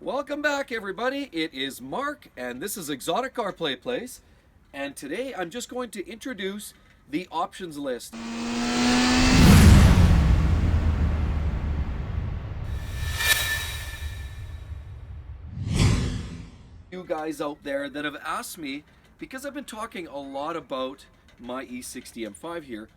Welcome back, everybody. It is Mark, and this is Exotic Car Play Place. And today I'm just going to introduce the options list. You guys out there that have asked me, because I've been talking a lot about my E60 M5 here,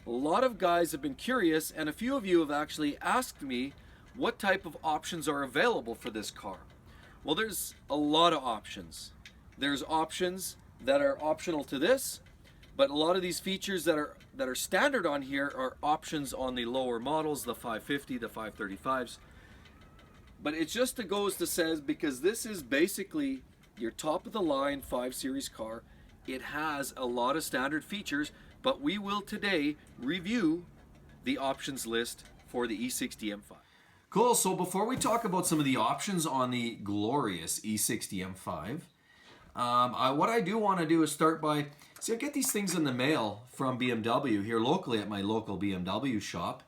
a lot of guys have been curious, and a few of you have actually asked me what type of options are available for this car. Well, there's a lot of options. There's options that are optional to this, but a lot of these features that are standard on here are options on the lower models, the 550, the 535s. But it just goes to says, because this is basically your top of the line 5 Series car, it has a lot of standard features, but we will today review the options list for the E60 M5. Cool, so before we talk about some of the options on the glorious E60 M5, what I do want to do is start by, see, I get these things in the mail from BMW here locally at my local BMW shop.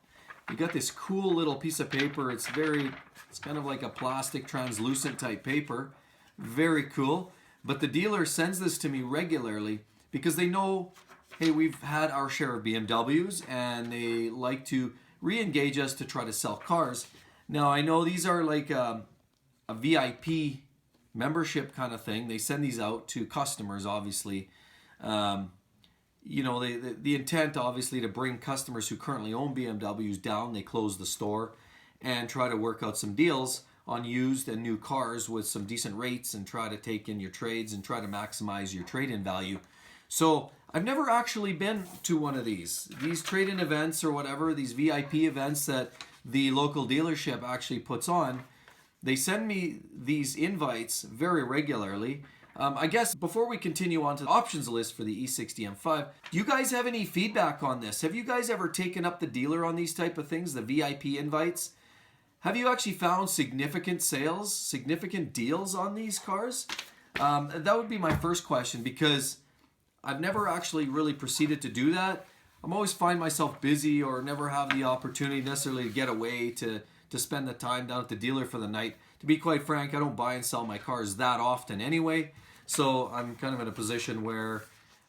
You got this cool little piece of paper. It's kind of like a plastic translucent type paper. Very cool. But the dealer sends this to me regularly because they know, hey, we've had our share of BMWs and they like to re-engage us to try to sell cars. Now, I know these are like a VIP membership kind of thing. They send these out to customers, obviously. You know, the intent, obviously, to bring customers who currently own BMWs down. They close the store and try to work out some deals on used and new cars with some decent rates and try to take in your trades and try to maximize your trade-in value. So I've never actually been to one of these trade-in events or whatever, these VIP events that the local dealership actually puts on. They send me these invites very regularly. I guess before we continue on to the options list for the E60 M5, do you guys have any feedback on this? Have you guys ever taken up the dealer on these type of things, the VIP invites? Have you actually found significant sales, significant deals on these cars? That would be my first question, because I've never actually really proceeded to do that. I'm always find myself busy or never have the opportunity necessarily to get away to spend the time down at the dealer for the night. To be quite frank, I don't buy and sell my cars that often anyway. So I'm kind of in a position where,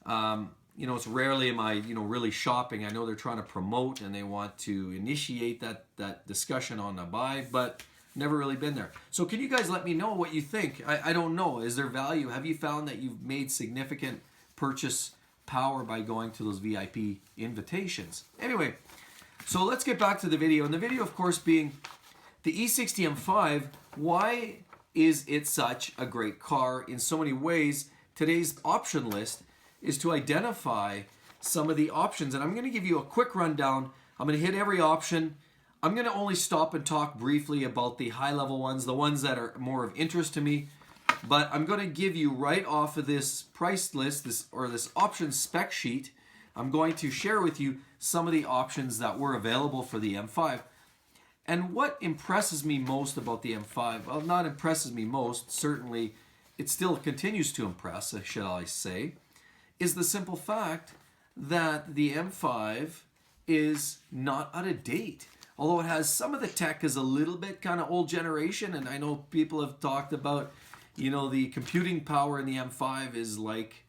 you know, it's rarely am I, you know, really shopping. I know they're trying to promote and they want to initiate that discussion on the buy, but never really been there. So can you guys let me know what you think? I don't know. Is there value? Have you found that you've made significant purchase power by going to those VIP invitations? Anyway, so let's get back to the video. And the video, of course, being the E60 M5. Why is it such a great car in so many ways? Today's option list is to identify some of the options. And I'm going to give you a quick rundown. I'm going to hit every option. I'm going to only stop and talk briefly about the high-level ones, the ones that are more of interest to me. But I'm going to give you right off of this price list, this option spec sheet, I'm going to share with you some of the options that were available for the M5. And what impresses me most about the M5, well, not impresses me most, certainly it still continues to impress, shall I say, is the simple fact that the M5 is not out of date. Although it has some of the tech is a little bit kind of old generation, and I know people have talked about, you know, the computing power in the M5 is like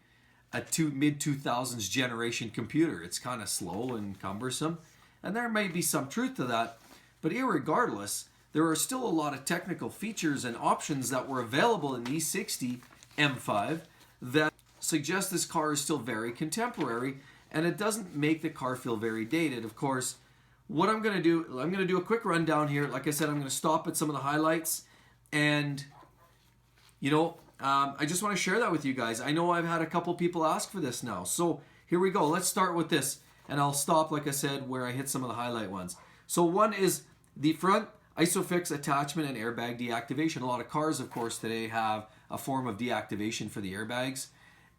a mid-2000s generation computer. It's kind of slow and cumbersome, and there may be some truth to that. But irregardless, there are still a lot of technical features and options that were available in the E60 M5 that suggest this car is still very contemporary, and it doesn't make the car feel very dated. Of course, what I'm going to do a quick rundown here. Like I said, I'm going to stop at some of the highlights, and you know, I just want to share that with you guys. I know I've had a couple people ask for this now. So here we go. Let's start with this. And I'll stop, like I said, where I hit some of the highlight ones. So one is the front ISOFIX attachment and airbag deactivation. A lot of cars, of course, today have a form of deactivation for the airbags.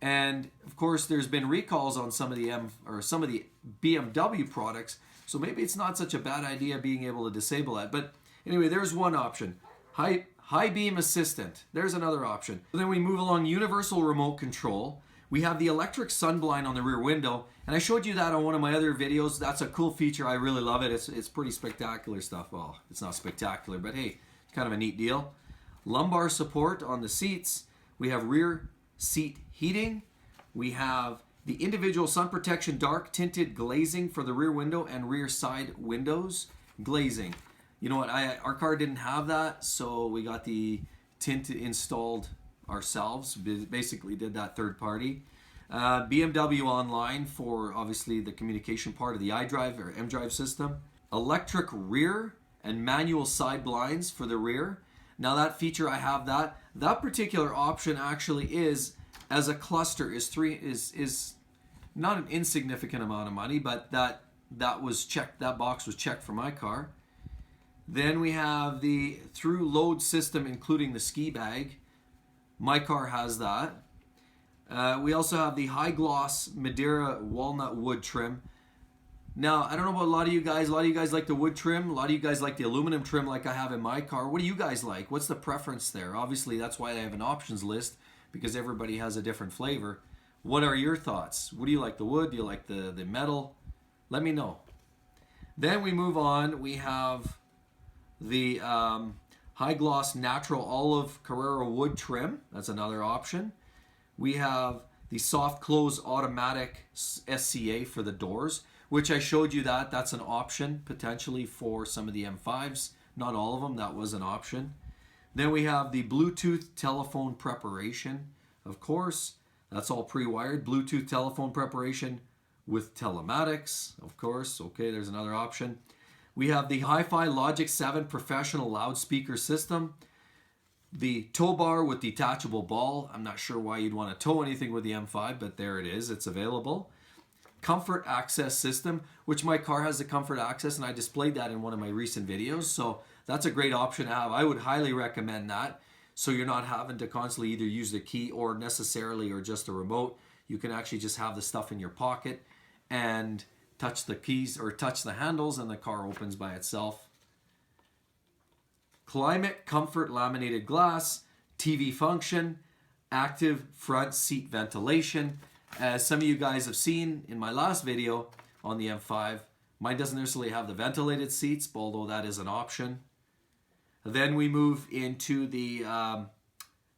And of course, there's been recalls on some of the BMW products. So maybe it's not such a bad idea being able to disable that. But anyway, there's one option. High beam assistant. There's another option. And then we move along universal remote control. We have the electric sunblind on the rear window. And I showed you that on one of my other videos. That's a cool feature. I really love it. It's pretty spectacular stuff. Well, it's not spectacular, but hey, it's kind of a neat deal. lumbar support on the seats. We have rear seat heating. We have the individual sun protection dark tinted glazing for the rear window and rear side windows glazing. You know what, our car didn't have that, so we got the tint installed ourselves. Basically did that third party. BMW Online for obviously the communication part of the iDrive or mDrive system. Electric rear and manual side blinds for the rear. Now that feature, I have that. That particular option actually is, as a cluster, is not an insignificant amount of money, but that was checked. That box was checked for my car. Then we have the through load system, including the ski bag. My car has that. We also have the high gloss Madeira walnut wood trim. Now, I don't know about a lot of you guys. A lot of you guys like the wood trim. A lot of you guys like the aluminum trim like I have in my car. What do you guys like? What's the preference there? Obviously, that's why I have an options list, because everybody has a different flavor. What are your thoughts? What do you like, the wood? Do you like the metal? Let me know. Then we move on. We have the high gloss natural olive Carrera wood trim. That's another option. We have the soft close automatic SCA for the doors, which I showed you that. That's an option potentially for some of the M5s. Not all of them. That was an option. Then we have the Bluetooth telephone preparation. Of course, that's all pre-wired. Bluetooth telephone preparation with telematics. Of course. Okay, there's another option. We have the Hi-Fi Logic 7 professional loudspeaker system. The tow bar with detachable ball. I'm not sure why you'd want to tow anything with the M5, but there it is. It's available. Comfort access system, which my car has the comfort access, and I displayed that in one of my recent videos. So that's a great option to have. I would highly recommend that. So you're not having to constantly either use the key or necessarily or just a remote. You can actually just have the stuff in your pocket and touch the keys or touch the handles and the car opens by itself. Climate comfort laminated glass, TV function, active front seat ventilation. As some of you guys have seen in my last video on the M5, mine doesn't necessarily have the ventilated seats, although that is an option. Then we move into the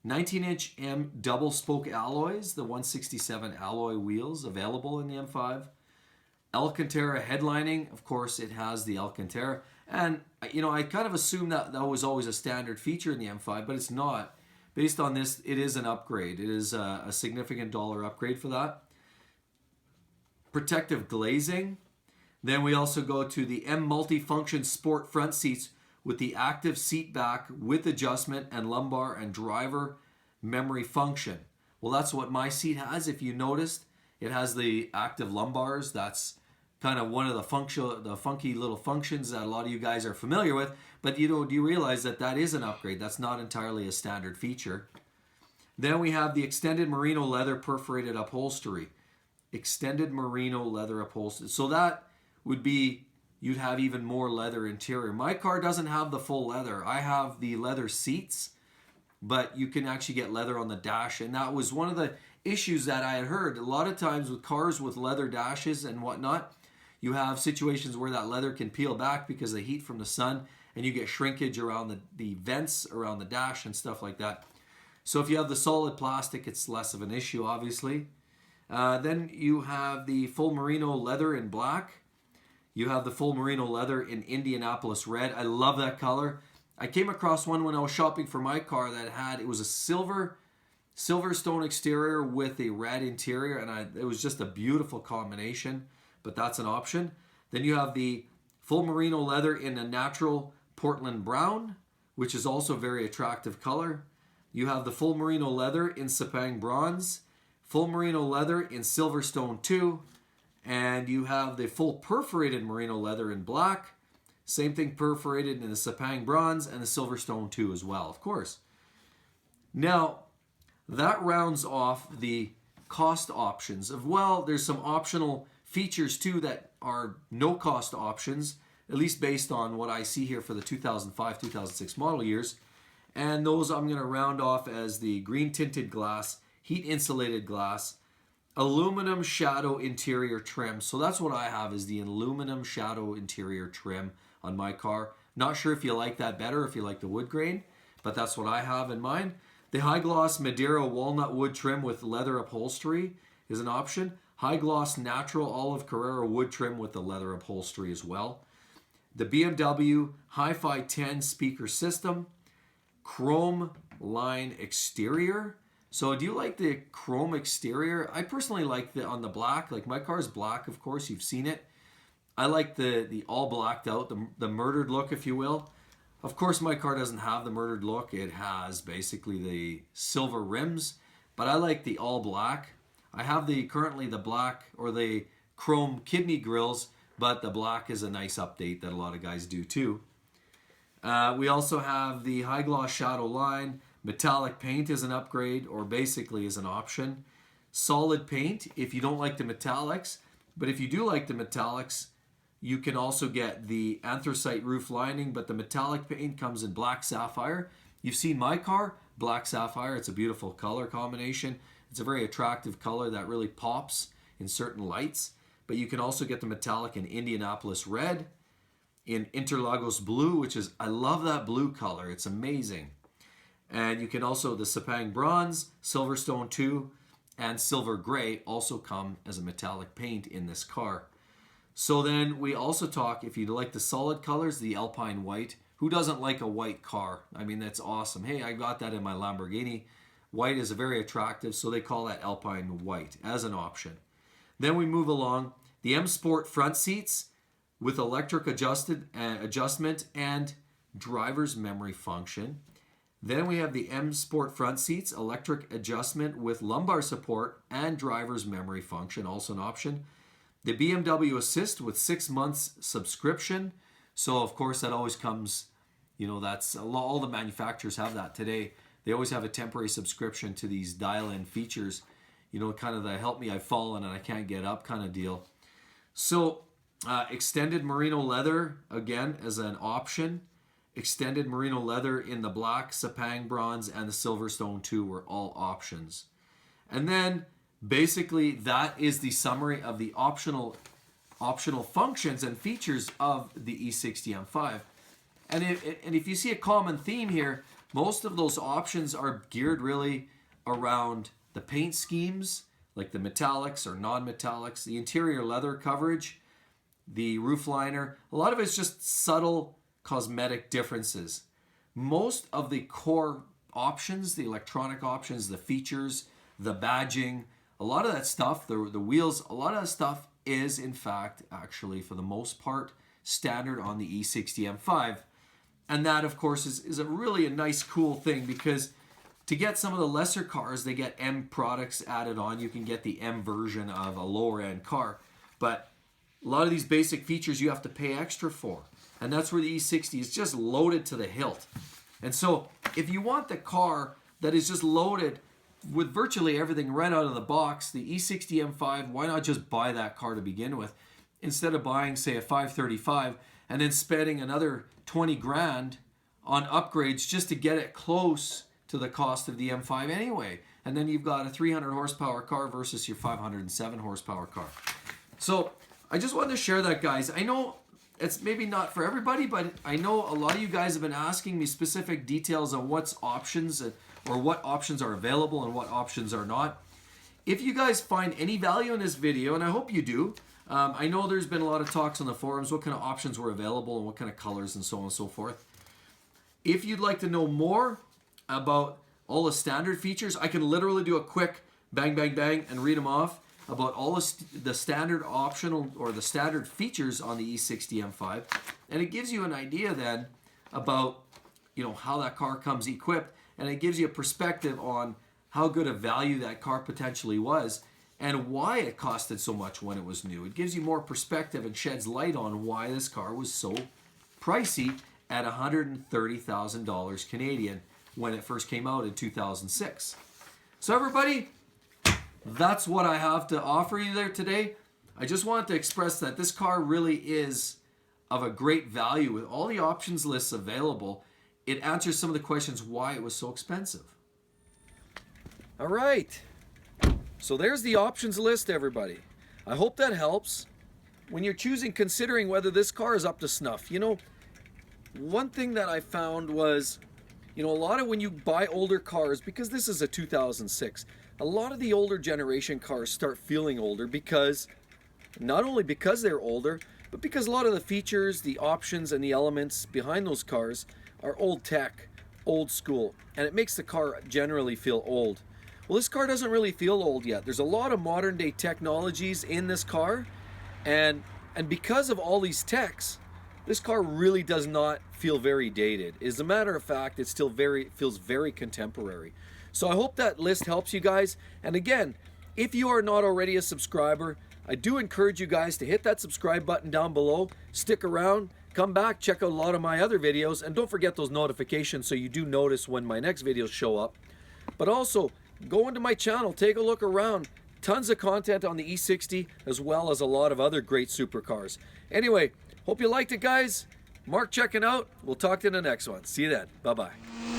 19-inch M double spoke alloys, the 167 alloy wheels available in the M5. Alcantara headlining, of course it has the Alcantara. And you know, I kind of assumed that that was always a standard feature in the M5, but it's not. Based on this, it is an upgrade. It is a significant dollar upgrade for that. Protective glazing. Then we also go to the M multifunction sport front seats with the active seat back with adjustment and lumbar and driver memory function. Well, that's what my seat has. If you noticed, it has the active lumbars. That's kind of one of the funky little functions that a lot of you guys are familiar with. But you know, do you realize that that is an upgrade? That's not entirely a standard feature. Then we have the extended merino leather perforated upholstery. Extended merino leather upholstery. So that would be, you'd have even more leather interior. My car doesn't have the full leather. I have the leather seats, but you can actually get leather on the dash. And that was one of the issues that I had heard. A lot of times with cars with leather dashes and whatnot, you have situations where that leather can peel back because of the heat from the sun, and you get shrinkage around the vents around the dash and stuff like that. So if you have the solid plastic, it's less of an issue, obviously. Then you have the full merino leather in black. You have the full merino leather in Indianapolis red. I love that color. I came across one when I was shopping for my car that had, it was a Silverstone exterior with a red interior, and it was just a beautiful combination, but that's an option. Then you have the full merino leather in a natural Portland brown, which is also a very attractive color. You have the full merino leather in Sepang bronze, full merino leather in Silverstone 2, and you have the full perforated merino leather in black. Same thing, perforated in the Sepang bronze and the Silverstone 2 as well, of course. Now, that rounds off the cost options of, well, there's some optional features too that are no cost options, at least based on what I see here for the 2005, 2006 model years. And those I'm going to round off as the green tinted glass, heat insulated glass, aluminum shadow interior trim. So that's what I have, is the aluminum shadow interior trim on my car. Not sure if you like that better, if you like the wood grain, but that's what I have in mind. The high gloss Madeira walnut wood trim with leather upholstery is an option. High gloss natural olive Carrera wood trim with the leather upholstery as well. The BMW Hi-Fi 10 speaker system, chrome line exterior. So do you like the chrome exterior? I personally like the on the black. Like my car's black, of course, you've seen it. I like the all blacked out, the murdered look, if you will. Of course, my car doesn't have the murdered look. It has basically the silver rims, but I like the all black. I have currently the black or the chrome kidney grills, but the black is a nice update that a lot of guys do too. We also have the high gloss shadow line. Metallic paint is an upgrade, or basically is an option. Solid paint if you don't like the metallics, but if you do like the metallics, you can also get the anthracite roof lining, but the metallic paint comes in black sapphire. You've seen my car, black sapphire. It's a beautiful color combination. It's a very attractive color that really pops in certain lights. But you can also get the metallic in Indianapolis red, in Interlagos blue, which is, I love that blue color. It's amazing. And you can also, the Sepang bronze, Silverstone 2, and silver gray also come as a metallic paint in this car. So then we also talk, if you like the solid colors, the Alpine white. Who doesn't like a white car? I mean, that's awesome. Hey, I got that in my Lamborghini. White is very attractive, so they call that Alpine white as an option. Then we move along. The M Sport front seats with electric adjustment and driver's memory function. Then we have the M Sport front seats, electric adjustment with lumbar support and driver's memory function, also an option. The BMW Assist with 6 months subscription. So of course that always comes, that's all the manufacturers have that today. They always have a temporary subscription to these dial-in features, kind of the help me, I've fallen and I can't get up kind of deal. So extended merino leather, again, as an option. Extended merino leather in the black, Sepang bronze, and the Silverstone 2 were all options. And then basically that is the summary of the optional functions and features of the E60 M5. And if you see a common theme here, most of those options are geared really around the paint schemes, like the metallics or non-metallics, the interior leather coverage, the roof liner. A lot of it's just subtle cosmetic differences. Most of the core options, the electronic options, the features, the badging, a lot of that stuff, the wheels, a lot of that stuff is in fact actually for the most part standard on the E60 M5. And that of course is a really a nice cool thing, because to get some of the lesser cars, they get M products added on. You can get the M version of a lower end car, but a lot of these basic features you have to pay extra for. And that's where the E60 is just loaded to the hilt. And so if you want the car that is just loaded with virtually everything right out of the box, the E60 M5, why not just buy that car to begin with, instead of buying, say, a 535 and then spending another 20 grand on upgrades just to get it close to the cost of the M5 anyway. And then you've got a 300 horsepower car versus your 507 horsepower car. So I just wanted to share that, guys. I know it's maybe not for everybody, but I know a lot of you guys have been asking me specific details on what's options or what options are available and what options are not. If you guys find any value in this video, and I hope you do, I know there's been a lot of talks on the forums, what kind of options were available and what kind of colors and so on and so forth. If you'd like to know more about all the standard features, I can literally do a quick bang, bang, bang and read them off about all the standard optional or the standard features on the E60 M5. And it gives you an idea then about, how that car comes equipped, and it gives you a perspective on how good a value that car potentially was and why it costed so much when it was new. It gives you more perspective and sheds light on why this car was so pricey at $130,000 Canadian when it first came out in 2006. So everybody, that's what I have to offer you there today. I just wanted to express that this car really is of a great value with all the options lists available. It answers some of the questions why it was so expensive. All right. So there's the options list, everybody. I hope that helps when you're considering whether this car is up to snuff. One thing that I found was You know, a lot of when you buy older cars, because this is a 2006, a lot of the older generation cars start feeling older because, not only because they're older, but because a lot of the features, the options, and the elements behind those cars are old tech, old school, and it makes the car generally feel old. Well, this car doesn't really feel old yet. There's a lot of modern day technologies in this car, and because of all these techs, this car really does not feel very dated. As a matter of fact, it still feels very contemporary. So I hope that list helps you guys. And again, if you are not already a subscriber, I do encourage you guys to hit that subscribe button down below, stick around, come back, check out a lot of my other videos, and don't forget those notifications so you do notice when my next videos show up. But also, go into my channel, take a look around. Tons of content on the E60 as well as a lot of other great supercars. Anyway, hope you liked it, guys. Mark checking out. We'll talk to you in the next one. See you then. Bye-bye.